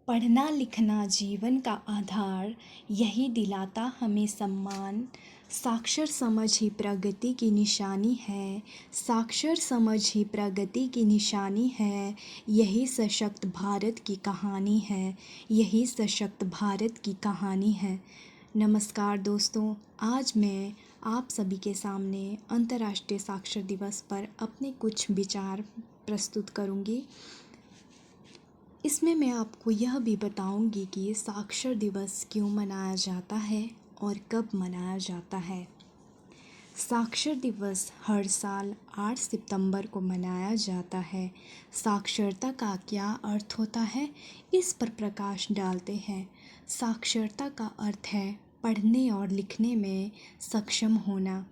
पढ़ना लिखना जीवन का आधार, यही दिलाता हमें सम्मान। साक्षर समझ ही प्रगति की निशानी है, साक्षर समझ ही प्रगति की निशानी है। यही सशक्त भारत की कहानी है, यही सशक्त भारत की कहानी है। नमस्कार दोस्तों, आज मैं आप सभी के सामने अंतर्राष्ट्रीय साक्षर दिवस पर अपने कुछ विचार प्रस्तुत करूँगी। इसमें मैं आपको यह भी बताऊंगी कि साक्षर दिवस क्यों मनाया जाता है और कब मनाया जाता है। साक्षर दिवस हर साल 8 सितंबर को मनाया जाता है। साक्षरता का क्या अर्थ होता है, इस पर प्रकाश डालते हैं। साक्षरता का अर्थ है पढ़ने और लिखने में सक्षम होना।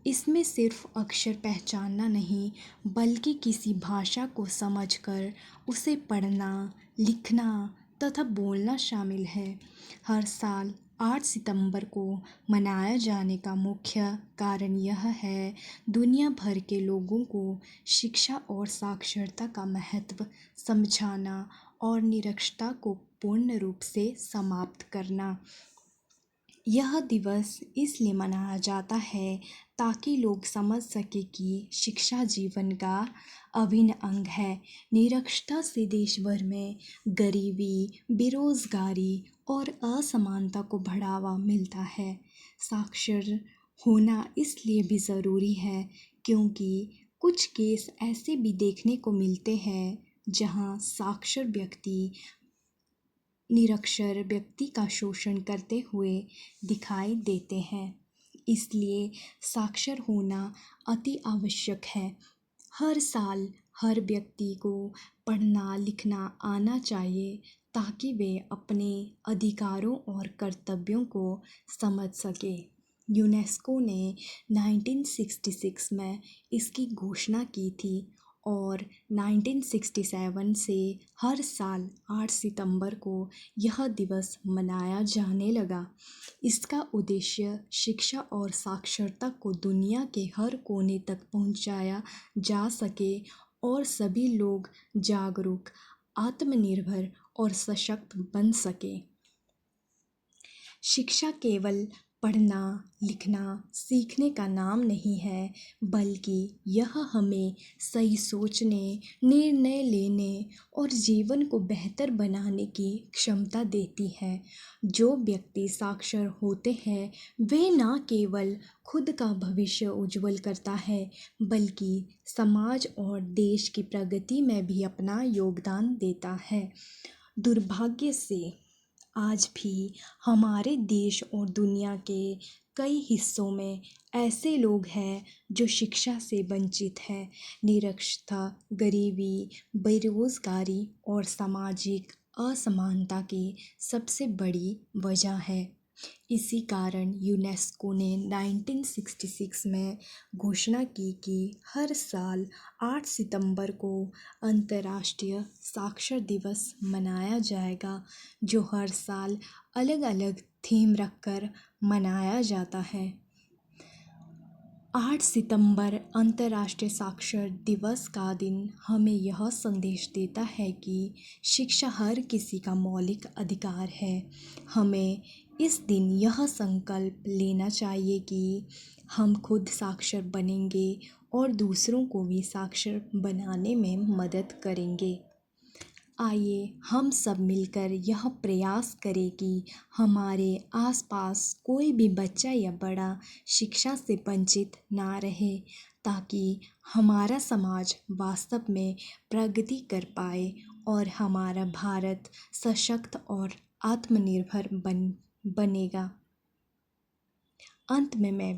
इसमें सिर्फ अक्षर पहचानना नहीं, बल्कि किसी भाषा को समझकर उसे पढ़ना, लिखना तथा बोलना शामिल है। हर साल 8 सितंबर को मनाया जाने का मुख्य कारण यह है, दुनिया भर के लोगों को शिक्षा और साक्षरता का महत्व समझाना और निरक्षरता को पूर्ण रूप से समाप्त करना। यह दिवस इसलिए मनाया जाता है ताकि लोग समझ सके कि शिक्षा जीवन का अभिन्न अंग है। निरक्षरता से देश भर में गरीबी, बेरोजगारी और असमानता को बढ़ावा मिलता है। साक्षर होना इसलिए भी ज़रूरी है क्योंकि कुछ केस ऐसे भी देखने को मिलते हैं जहां साक्षर व्यक्ति निरक्षर व्यक्ति का शोषण करते हुए दिखाई देते हैं। इसलिए साक्षर होना अति आवश्यक है। हर साल हर व्यक्ति को पढ़ना लिखना आना चाहिए ताकि वे अपने अधिकारों और कर्तव्यों को समझ सके। यूनेस्को ने 1966 में इसकी घोषणा की थी और 1967 से हर साल 8 सितंबर को यह दिवस मनाया जाने लगा। इसका उद्देश्य शिक्षा और साक्षरता को दुनिया के हर कोने तक पहुंचाया जा सके और सभी लोग जागरूक, आत्मनिर्भर और सशक्त बन सके। शिक्षा केवल पढ़ना लिखना सीखने का नाम नहीं है, बल्कि यह हमें सही सोचने, निर्णय लेने और जीवन को बेहतर बनाने की क्षमता देती है। जो व्यक्ति साक्षर होते हैं वे न केवल खुद का भविष्य उज्जवल करता है, बल्कि समाज और देश की प्रगति में भी अपना योगदान देता है। दुर्भाग्य से आज भी हमारे देश और दुनिया के कई हिस्सों में ऐसे लोग हैं जो शिक्षा से वंचित हैं। निरक्षरता, गरीबी, बेरोजगारी और सामाजिक असमानता की सबसे बड़ी वजह है। इसी कारण यूनेस्को ने 1966 में घोषणा की कि हर साल 8 सितंबर को अंतर्राष्ट्रीय साक्षर दिवस मनाया जाएगा, जो हर साल अलग अलग थीम रखकर मनाया जाता है। 8 सितंबर अंतर्राष्ट्रीय साक्षर दिवस का दिन हमें यह संदेश देता है कि शिक्षा हर किसी का मौलिक अधिकार है। हमें इस दिन यह संकल्प लेना चाहिए कि हम खुद साक्षर बनेंगे और दूसरों को भी साक्षर बनाने में मदद करेंगे। आइए हम सब मिलकर यह प्रयास करें कि हमारे आसपास कोई भी बच्चा या बड़ा शिक्षा से वंचित ना रहे, ताकि हमारा समाज वास्तव में प्रगति कर पाए और हमारा भारत सशक्त और आत्मनिर्भर बनेगा। अंत में मैं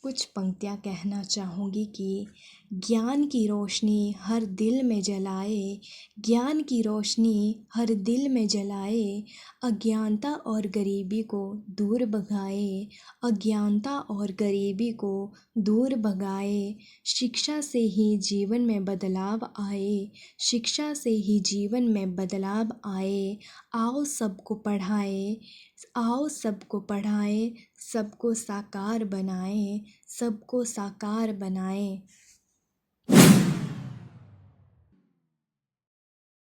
कुछ पंक्तियाँ कहना चाहूँगी कि ज्ञान की रोशनी हर दिल में जलाए, ज्ञान की रोशनी हर दिल में जलाए, अज्ञानता और गरीबी को दूर भगाए, अज्ञानता और गरीबी को दूर भगाए। शिक्षा से ही जीवन में बदलाव आए, शिक्षा से ही जीवन में बदलाव आए। आओ सबको पढ़ाएं, आओ सबको पढ़ाएं, सबको साकार बनाएं, सबको साकार बनाएं।